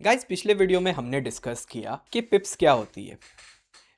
Guys पिछले video में हमने डिस्कस किया कि पिप्स क्या होती है।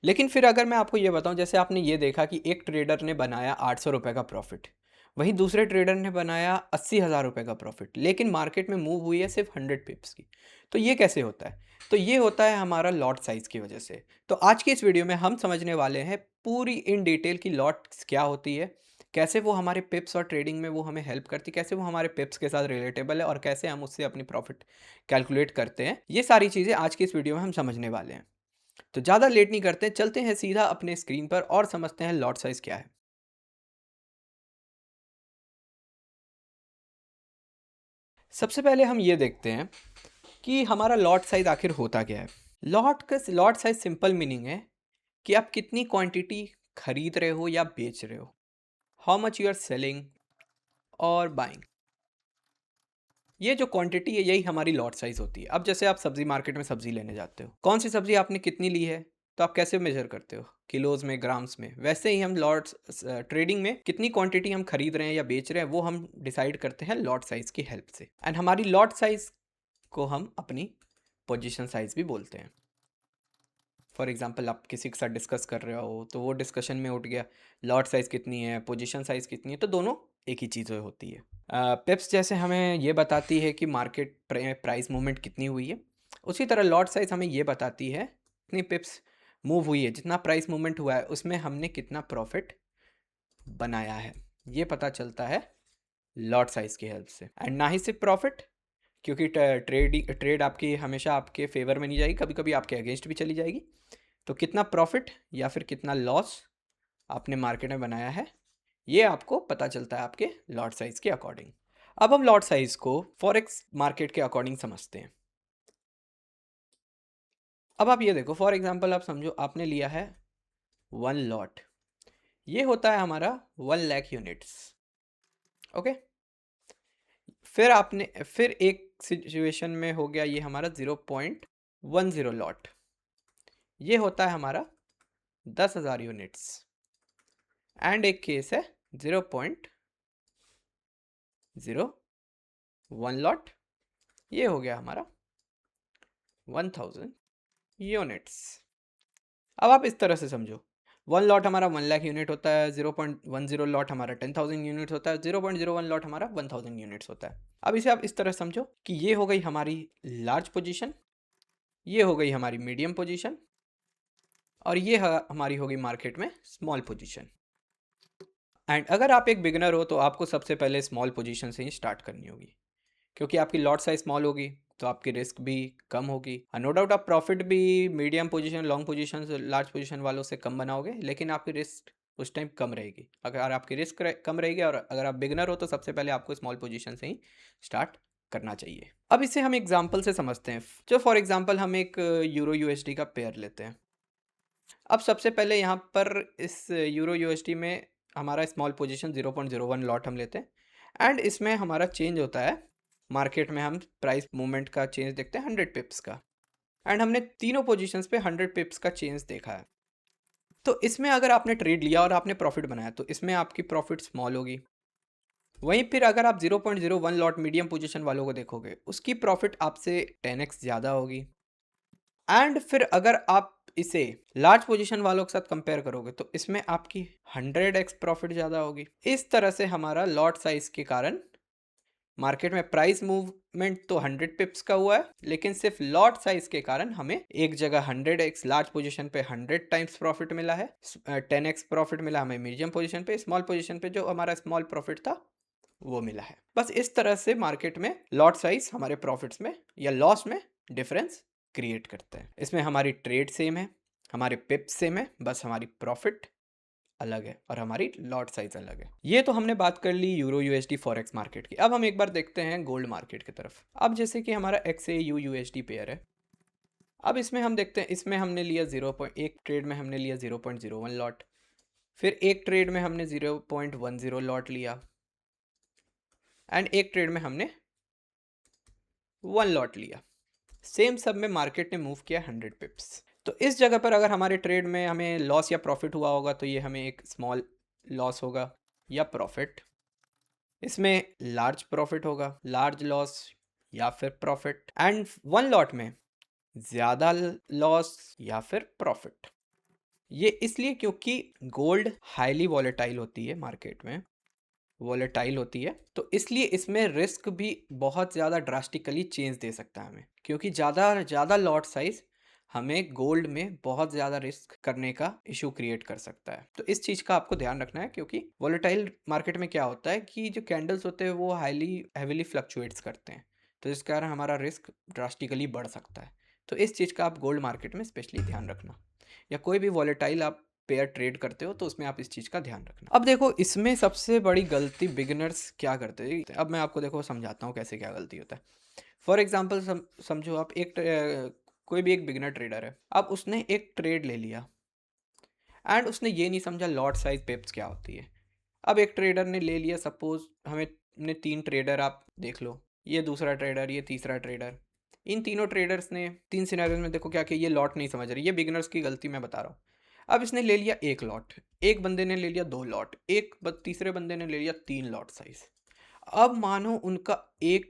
लेकिन फिर अगर मैं आपको ये बताऊं, जैसे आपने ये देखा कि एक ट्रेडर ने बनाया 800 रुपये का प्रॉफिट, वहीं दूसरे ट्रेडर ने बनाया 80,000 रुपये का प्रॉफिट, लेकिन मार्केट में मूव हुई है सिर्फ 100 पिप्स की। तो ये कैसे होता है? तो ये होता है हमारा लॉट साइज़ की वजह से। तो आज की इस वीडियो में हम समझने वाले हैं पूरी इन डिटेल की लॉट्स क्या होती है, कैसे वो हमारे पिप्स और ट्रेडिंग में वो हमें हेल्प करती, कैसे वो हमारे पिप्स के साथ रिलेटेबल है और कैसे हम उससे अपनी प्रॉफिट कैलकुलेट करते हैं। ये सारी चीज़ें आज की इस वीडियो में हम समझने वाले हैं। तो ज़्यादा लेट नहीं करते, चलते हैं सीधा अपने स्क्रीन पर और समझते हैं लॉट साइज़ क्या है। सबसे पहले हम ये देखते हैं कि हमारा लॉट साइज़ आखिर होता क्या है। लॉट साइज़ सिंपल मीनिंग है कि आप कितनी क्वांटिटी खरीद रहे हो या बेच रहे हो, how much you are selling और बाइंग। ये जो क्वांटिटी है यही हमारी लॉट साइज़ होती है। अब जैसे आप सब्जी मार्केट में सब्जी लेने जाते हो, कौन सी सब्जी आपने कितनी ली है, तो आप कैसे मेजर करते हो? किलोज में, ग्राम्स में। वैसे ही हम लॉट्स ट्रेडिंग में कितनी क्वांटिटी हम खरीद रहे हैं या बेच रहे हैं वो हम डिसाइड करते हैं लॉट साइज़ की हेल्प से। एंड हमारी लॉट साइज़ को हम अपनी पोजीशन साइज़ भी बोलते हैं। फॉर एग्जांपल आप किसी के साथ डिस्कस कर रहे हो तो वो डिस्कशन में उठ गया लॉट साइज़ कितनी है, पोजीशन साइज़ कितनी है, तो दोनों एक ही चीज़ होती है। पिप्स जैसे हमें ये बताती है कि मार्केट प्राइस मूवमेंट कितनी हुई है, उसी तरह लॉट साइज़ हमें ये बताती है कितनी पिप्स मूव हुई है, जितना प्राइस मूवमेंट हुआ है उसमें हमने कितना प्रॉफिट बनाया है। ये पता चलता है लॉट साइज़ की हेल्प से। एंड ना ही सिर्फ प्रॉफिट, क्योंकि ट्रेड आपकी हमेशा आपके फेवर में नहीं जाएगी, कभी कभी आपके अगेंस्ट भी चली जाएगी। तो कितना प्रॉफिट या फिर कितना लॉस आपने मार्केट में बनाया है, ये आपको पता चलता है आपके लॉट साइज़ के अकॉर्डिंग। अब हम लॉट साइज़ को फॉरेक्स मार्केट के अकॉर्डिंग समझते हैं। अब आप ये देखो, फॉर एग्जांपल आप समझो आपने लिया है 1 लॉट, ये होता है हमारा 1 लाख यूनिट्स। ओके, फिर एक सिचुएशन में हो गया ये हमारा 0.10 लॉट, ये होता है हमारा 10,000 यूनिट्स। एंड एक केस है 0.01 लॉट, ये हो गया हमारा 1000 यूनिट्स। अब आप इस तरह से समझो, 1 लॉट हमारा 1 लाख यूनिट होता है, 0.10 लॉट हमारा 10,000 यूनिट्स होता है, 0.01 लॉट हमारा 1000 यूनिट्स होता है। अब इसे आप इस तरह समझो कि ये हो गई हमारी लार्ज पोजीशन, ये हो गई हमारी मीडियम पोजीशन, और ये हमारी होगी मार्केट में स्मॉल पोजीशन। एंड अगर आप एक बिगिनर हो तो आपको सबसे पहले स्मॉल पोजीशन से ही स्टार्ट करनी होगी, क्योंकि आपकी लॉट साइज स्मॉल होगी तो आपकी रिस्क भी कम होगी। नो डाउट आप प्रॉफिट भी medium position, long position, large position वालों से कम बनाओगे, लेकिन आपकी रिस्क उस टाइम कम रहेगी। अगर आपकी रिस्क कम रहेगी और अगर आप बिगनर हो तो सबसे पहले आपको स्मॉल पोजीशन से ही स्टार्ट करना चाहिए। अब इसे हम एग्जाम्पल से समझते हैं। जो फॉर एग्जाम्पल हम एक यूरो यूएसडी का पेयर लेते हैं। अब सबसे पहले यहाँ पर इस यूरो यूएसडी में हमारा स्मॉल पोजीशन 0.01 लॉट हम लेते हैं, एंड इसमें हमारा चेंज होता है, मार्केट में हम प्राइस मूवमेंट का चेंज देखते हैं 100 पिप्स का। एंड हमने तीनों पोजीशंस पे 100 पिप्स का चेंज देखा है। तो इसमें अगर आपने ट्रेड लिया और आपने प्रॉफिट बनाया तो इसमें आपकी प्रॉफिट स्मॉल होगी। वहीं फिर अगर आप 0.01 लॉट मीडियम पोजीशन वालों को देखोगे, उसकी प्रॉफिट आपसे 10x ज़्यादा होगी। एंड फिर अगर आप इसे लार्ज पोजीशन वालों के साथ कंपेयर करोगे तो इसमें आपकी 100x प्रॉफिट ज़्यादा होगी। इस तरह से हमारा लॉट साइज के कारण मार्केट में प्राइस मूवमेंट तो 100 पिप्स का हुआ है, लेकिन सिर्फ लॉट साइज के कारण हमें एक जगह 100x लार्ज पोजीशन पे 100 टाइम्स प्रॉफिट मिला है, 10x प्रॉफिट मिला हमें मीडियम पोजीशन पे, स्मॉल पोजीशन पे जो हमारा स्मॉल प्रॉफिट था वो मिला है। बस इस तरह से मार्केट में लॉट साइज हमारे प्रॉफिट्स में या लॉस में डिफरेंस क्रिएट करते हैं। इसमें हमारी ट्रेड सेम है, हमारे पिप सेम है, बस हमारी प्रॉफिट अलग है और हमारी लॉट साइज अलग है। ये तो हमने बात कर ली यूरो यूएसडी फॉरेक्स मार्केट की। अब हम एक बार देखते हैं गोल्ड मार्केट की तरफ। अब जैसे कि हमारा XAU USD पेयर है, अब इसमें हम देखते हैं, इसमें हमने लिया एक ट्रेड में हमने लिया 0.01 लॉट, फिर एक ट्रेड में हमने 0.10 लॉट लिया, एंड एक ट्रेड में हमने 1 लॉट लिया। सेम सब में मार्केट ने मूव किया 100 पिप्स। तो इस जगह पर अगर हमारे ट्रेड में हमें लॉस या प्रॉफिट हुआ होगा तो ये हमें एक स्मॉल लॉस होगा या प्रॉफिट, इसमें लार्ज प्रॉफिट होगा, लार्ज लॉस या फिर प्रॉफिट, एंड वन लॉट में ज़्यादा लॉस या फिर प्रॉफिट। ये इसलिए क्योंकि गोल्ड हाईली वॉलेटाइल होती है, मार्केट में वॉलेटाइल होती है, तो इसलिए इसमें रिस्क भी बहुत ज़्यादा ड्रास्टिकली चेंज दे सकता है हमें, क्योंकि ज़्यादा लॉट साइज हमें गोल्ड में बहुत ज़्यादा रिस्क करने का इशू क्रिएट कर सकता है। तो इस चीज़ का आपको ध्यान रखना है, क्योंकि वॉलेटाइल मार्केट में क्या होता है कि जो कैंडल्स होते हैं वो हाईली हेविली फ्लक्चुएट्स करते हैं, तो इस कारण हमारा रिस्क ड्रास्टिकली बढ़ सकता है। तो इस चीज़ का आप गोल्ड मार्केट में स्पेशली ध्यान रखना, या कोई भी वॉलेटाइल आप पेयर ट्रेड करते हो तो उसमें आप इस चीज़ का ध्यान रखना। अब देखो, इसमें सबसे बड़ी गलती बिगिनर्स क्या करते हैं, अब मैं आपको देखो समझाता हूँ कैसे क्या गलती होता है। फॉर एग्जांपल समझो आप कोई भी एक बिगिनर ट्रेडर है, अब उसने एक ट्रेड ले लिया एंड उसने ये नहीं समझा लॉट साइज पिप्स क्या होती है। अब एक ट्रेडर ने ले लिया, सपोज हमने 3 ट्रेडर आप देख लो, ये दूसरा ट्रेडर, ये तीसरा ट्रेडर। इन तीनों ट्रेडर्स ने 3 सिनेरियोज में देखो क्या कि ये लॉट नहीं समझ रही, ये बिगिनर्स की गलती मैं बता रहा हूँ। अब इसने ले लिया एक लॉट, एक बंदे ने ले लिया 2 लॉट, तीसरे बंदे ने ले लिया 3 लॉट साइज। अब मानो उनका एक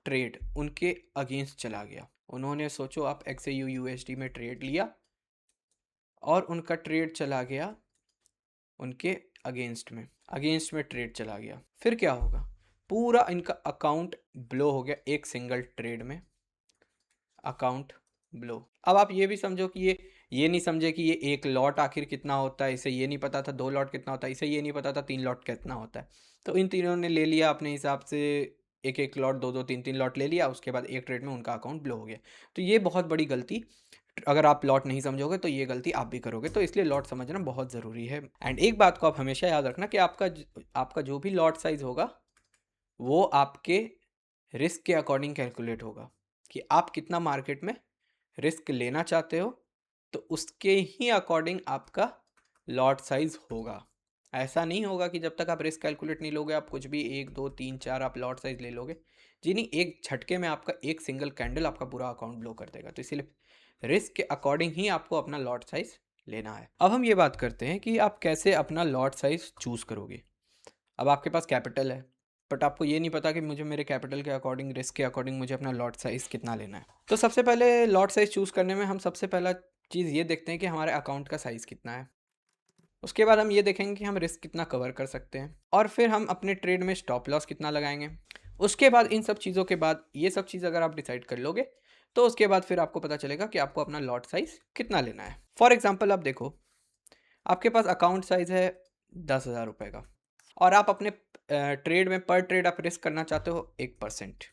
ट्रेड उनके अगेंस्ट चला गया, उन्होंने सोचो आप XAU USD में ट्रेड लिया और उनका ट्रेड चला गया उनके अगेंस्ट में ट्रेड चला गया, फिर क्या होगा? पूरा इनका अकाउंट ब्लो हो गया, एक सिंगल ट्रेड में अकाउंट ब्लो। अब आप ये भी समझो कि ये नहीं समझे कि ये एक लॉट आखिर कितना होता है, इसे ये नहीं पता था 2 लॉट कितना होता है, इसे ये नहीं पता था 3 लॉट कितना होता है। तो इन तीनों ने ले लिया अपने हिसाब से एक लॉट, 2 3 लॉट ले लिया, उसके बाद एक ट्रेड में उनका अकाउंट ब्लो हो गया। तो ये बहुत बड़ी गलती, अगर आप लॉट नहीं समझोगे तो ये गलती आप भी करोगे, तो इसलिए लॉट समझना बहुत ज़रूरी है। एंड एक बात को आप हमेशा याद रखना कि आपका जो भी लॉट साइज होगा वो आपके रिस्क के अकॉर्डिंग कैलकुलेट होगा, कि आप कितना मार्केट में रिस्क लेना चाहते हो, तो उसके ही अकॉर्डिंग आपका लॉट साइज होगा। ऐसा नहीं होगा कि जब तक आप रिस्क कैलकुलेट नहीं लोगे आप कुछ भी 1 2 3 4 आप लॉट साइज ले लोगे। जी नहीं, एक झटके में आपका एक सिंगल कैंडल आपका पूरा अकाउंट ब्लो कर देगा। तो इसीलिए रिस्क के अकॉर्डिंग ही आपको अपना लॉट साइज लेना है। अब हम ये बात करते हैं कि आप कैसे अपना लॉट साइज चूज़ करोगे। अब आपके पास कैपिटल है, बट आपको ये नहीं पता कि मुझे मेरे कैपिटल के अकॉर्डिंग, रिस्क के अकॉर्डिंग मुझे अपना लॉट साइज़ कितना लेना है। तो सबसे पहले लॉट साइज़ चूज़ करने में हम सबसे पहला चीज़ ये देखते हैं कि हमारे अकाउंट का साइज़ कितना है। उसके बाद हम ये देखेंगे कि हम रिस्क कितना कवर कर सकते हैं, और फिर हम अपने ट्रेड में स्टॉप लॉस कितना लगाएंगे। उसके बाद इन सब चीज़ों के बाद, ये सब चीज़ अगर आप डिसाइड कर लोगे तो उसके बाद फिर आपको पता चलेगा कि आपको अपना लॉट साइज़ कितना लेना है। फॉर एग्जाम्पल आप देखो, आपके पास अकाउंट साइज़ है 10,000 रुपये का, और आप अपने ट्रेड में पर ट्रेड आप रिस्क करना चाहते हो 1%,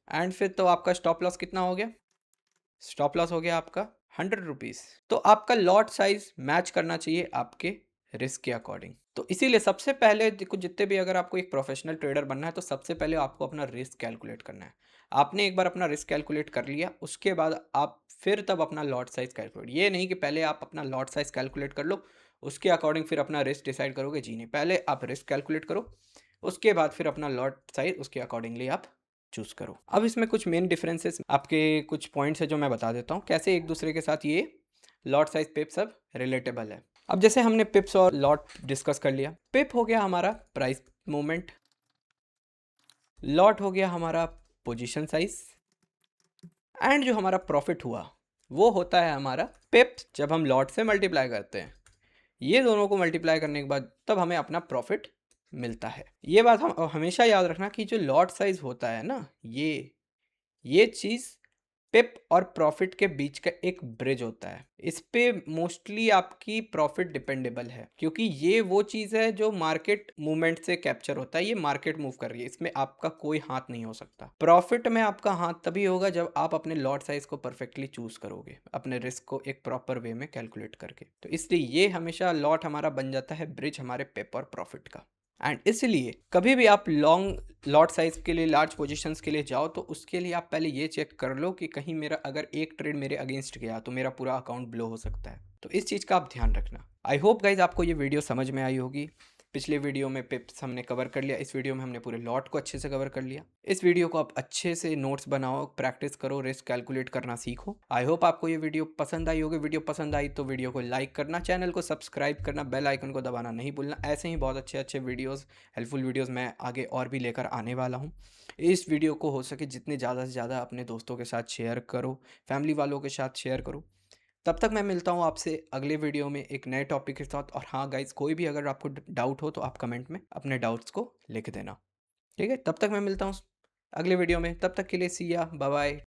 एंड फिर तो आपका स्टॉप लॉस कितना हो गया? स्टॉप लॉस हो गया आपका 100 रुपीज़। तो आपका लॉट साइज मैच करना चाहिए आपके रिस्क के अकॉर्डिंग। तो इसीलिए सबसे पहले देखो, जितने भी, अगर आपको एक प्रोफेशनल ट्रेडर बनना है तो सबसे पहले आपको अपना रिस्क कैलकुलेट करना है। आपने एक बार अपना रिस्क कैलकुलेट कर लिया, उसके बाद आप फिर तब अपना लॉट साइज कैलकुलेट, ये नहीं कि पहले आप अपना लॉट साइज कैलकुलेट कर लो उसके अकॉर्डिंग फिर अपना रिस्क डिसाइड करोगे। जी नहीं, पहले आप रिस्क कैलकुलेट करो, उसके बाद फिर अपना लॉट साइज उसके अकॉर्डिंगली आप चूज़ करो। अब इसमें कुछ मेन डिफरेंसेस, आपके कुछ पॉइंट्स है जो मैं बता देता हूँ, कैसे एक दूसरे के साथ ये लॉट साइज पिप सब रिलेटेबल है। अब जैसे हमने पिप्स और लॉट डिस्कस कर लिया, पिप हो गया हमारा प्राइस मूवमेंट, लॉट हो गया हमारा पोजीशन साइज, एंड जो हमारा प्रॉफिट हुआ वो होता है हमारा पिप्स जब हम लॉट से मल्टीप्लाई करते हैं। ये दोनों को मल्टीप्लाई करने के बाद तब हमें अपना प्रॉफिट मिलता है। ये बात हम हमेशा याद रखना कि जो लॉट साइज होता है ना, ये चीज़ पिप और प्रॉफिट के बीच का एक ब्रिज होता है। इस पे मोस्टली आपकी प्रॉफिट डिपेंडेबल है, क्योंकि ये वो चीज़ है जो मार्केट मूवमेंट से कैप्चर होता है। ये मार्केट मूव कर रही है, इसमें आपका कोई हाथ नहीं हो सकता। प्रॉफिट में आपका हाथ तभी होगा जब आप अपने लॉट साइज को परफेक्टली चूज करोगे, अपने रिस्क को एक प्रॉपर वे में कैलकुलेट करके। तो इसलिए ये हमेशा लॉट हमारा बन जाता है ब्रिज हमारे पिप और प्रॉफिट का। एंड इसलिए कभी भी आप लॉन्ग लॉट साइज के लिए, लार्ज पोजीशंस के लिए जाओ तो उसके लिए आप पहले ये चेक कर लो कि कहीं मेरा अगर एक ट्रेड मेरे अगेंस्ट गया तो मेरा पूरा अकाउंट ब्लो हो सकता है। तो इस चीज़ का आप ध्यान रखना। आई होप गाइज आपको ये वीडियो समझ में आई होगी। पिछले वीडियो में पिप्स हमने कवर कर लिया, इस वीडियो में हमने पूरे लॉट को अच्छे से कवर कर लिया। इस वीडियो को आप अच्छे से नोट्स बनाओ, प्रैक्टिस करो, रिस्क कैलकुलेट करना सीखो। आई होप आपको ये वीडियो पसंद आई होगी। वीडियो पसंद आई तो वीडियो को लाइक करना, चैनल को सब्सक्राइब करना, बेल आइकन को दबाना नहीं भूलना। ऐसे ही बहुत अच्छे अच्छे वीडियोज़, हेल्पफुल वीडियोज़ मैं आगे और भी लेकर आने वाला हूँ। इस वीडियो को हो सके जितने ज़्यादा से ज़्यादा अपने दोस्तों के साथ शेयर करो, फैमिली वालों के साथ शेयर करो। तब तक मैं मिलता हूँ आपसे अगले वीडियो में एक नए टॉपिक के साथ। और हाँ गाइस, कोई भी अगर आपको डाउट हो तो आप कमेंट में अपने डाउट्स को लिख देना। ठीक है, तब तक मैं मिलता हूँ अगले वीडियो में। तब तक के लिए सी या, बाय बाय।